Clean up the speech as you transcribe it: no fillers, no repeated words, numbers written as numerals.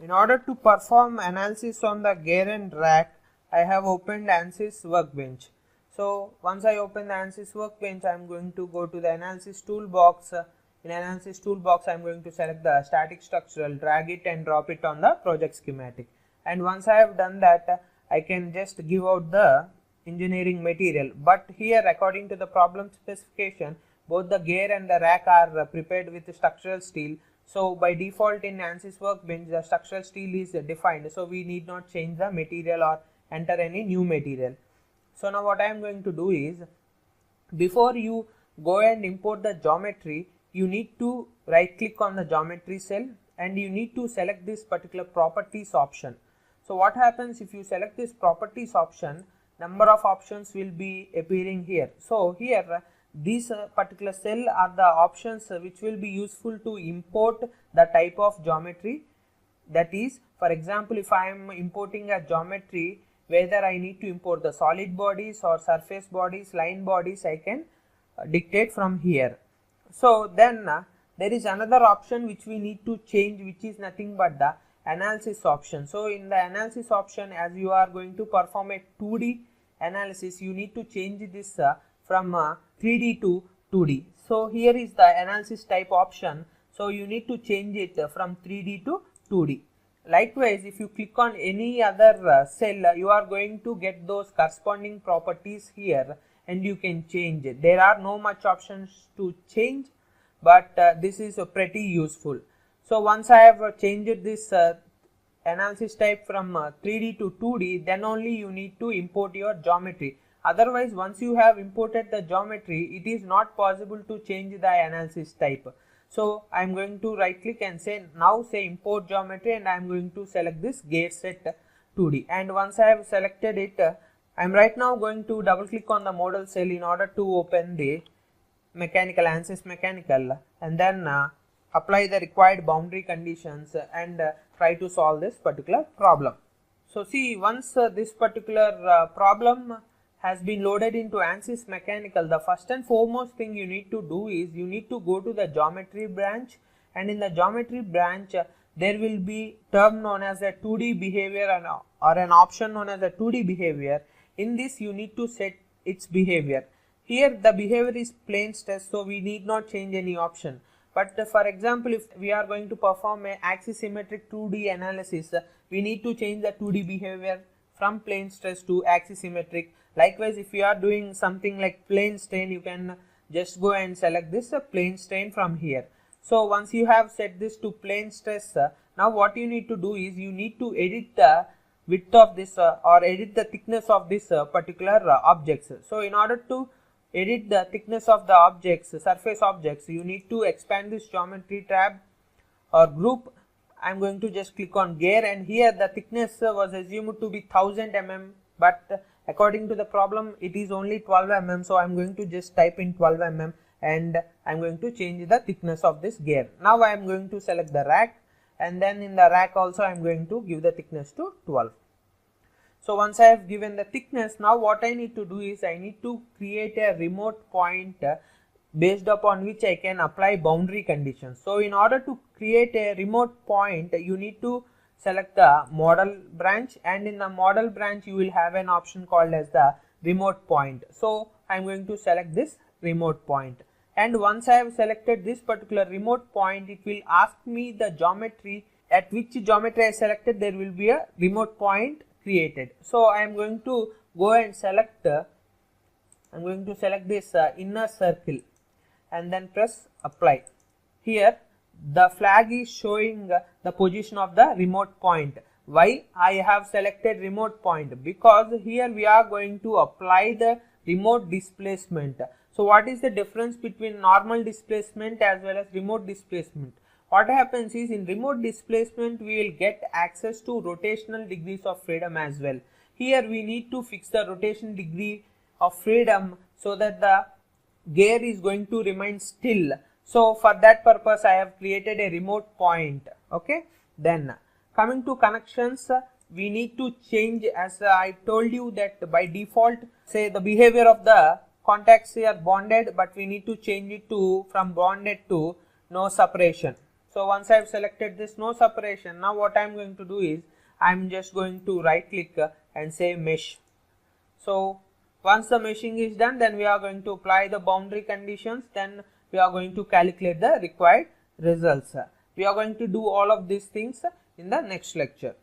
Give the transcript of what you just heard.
In order to perform analysis on the gear and rack, I have opened Ansys Workbench. So once I open the Ansys Workbench, I am going to go to the analysis toolbox. In analysis toolbox, I am going to select the static structural, drag it and drop it on the project schematic. And once I have done that, I can just give out the engineering material. But here, according to the problem specification, both the gear and the rack are prepared with structural steel. So by default in Ansys Workbench, the structural steel is defined. So we need not change the material or enter any new material. So now what I am going to do is, before you go and import the geometry, you need to right click on the geometry cell and you need to select this particular properties option. So what happens if you select this properties option, number of options will be appearing here. So here these particular cell are the options which will be useful to import the type of geometry. That is, for example, if I am importing a geometry, whether I need to import the solid bodies or surface bodies, line bodies, I can dictate from here. So then there is another option which we need to change, which is nothing but the analysis option. So in the analysis option, as you are going to perform a 2D analysis, you need to change this from 3D to 2D. So here is the analysis type option. So you need to change it from 3D to 2D. Likewise, if you click on any other cell, you are going to get those corresponding properties here and you can change it. There are no much options to change, but this is pretty useful. So once I have changed this analysis type from 3D to 2D, then only you need to import your geometry. Otherwise, once you have imported the geometry, it is not possible to change the analysis type. So I am going to right click and say import geometry, and I am going to select this gear set 2D. And once I have selected it, I am right now going to double click on the model cell in order to open the mechanical Ansys mechanical, and then apply the required boundary conditions and try to solve this particular problem. So see, once this particular problem has been loaded into Ansys mechanical, the first and foremost thing you need to do is you need to go to the geometry branch, and in the geometry branch there will be term known as a 2D behavior or an option known as a 2D behavior. In this you need to set its behavior. Here the behavior is plane stress, so we need not change any option. But for example, if we are going to perform a axisymmetric 2D analysis, we need to change the 2D behavior from plane stress to axisymmetric. Likewise, if you are doing something like plane strain, you can just go and select this plane strain from here. So once you have set this to plane stress, now what you need to do is you need to edit the width of this or edit the thickness of this particular objects. So in order to edit the thickness of the objects, surface objects, you need to expand this geometry tab or group. I am going to just click on gear, and here the thickness was assumed to be 1000 mm, but according to the problem it is only 12 mm. So I am going to just type in 12 mm and I am going to change the thickness of this gear. Now I am going to select the rack, and then in the rack also I am going to give the thickness to 12. So once I have given the thickness, now what I need to do is I need to create a remote point based upon which I can apply boundary conditions. So in order to create a remote point, you need to select the model branch, and in the model branch you will have an option called as the remote point. So I am going to select this remote point, and once I have selected this particular remote point, it will ask me the geometry, at which geometry I selected there will be a remote point created. So I am going to go and select this inner circle and then press apply. Here the flag is showing the position of the remote point. Why I have selected remote point? Because here we are going to apply the remote displacement. So what is the difference between normal displacement as well as remote displacement? What happens is, in remote displacement we will get access to rotational degrees of freedom as well. Here we need to fix the rotation degree of freedom so that the gear is going to remain still. So for that purpose I have created a remote point. Okay, then coming to connections, we need to change, as I told you, that by default say the behavior of the contacts here bonded, but we need to change it to from bonded to no separation. So once I have selected this no separation, now what I am going to do is I am just going to right click and say mesh. So once the meshing is done, then we are going to apply the boundary conditions, then we are going to calculate the required results. We are going to do all of these things in the next lecture.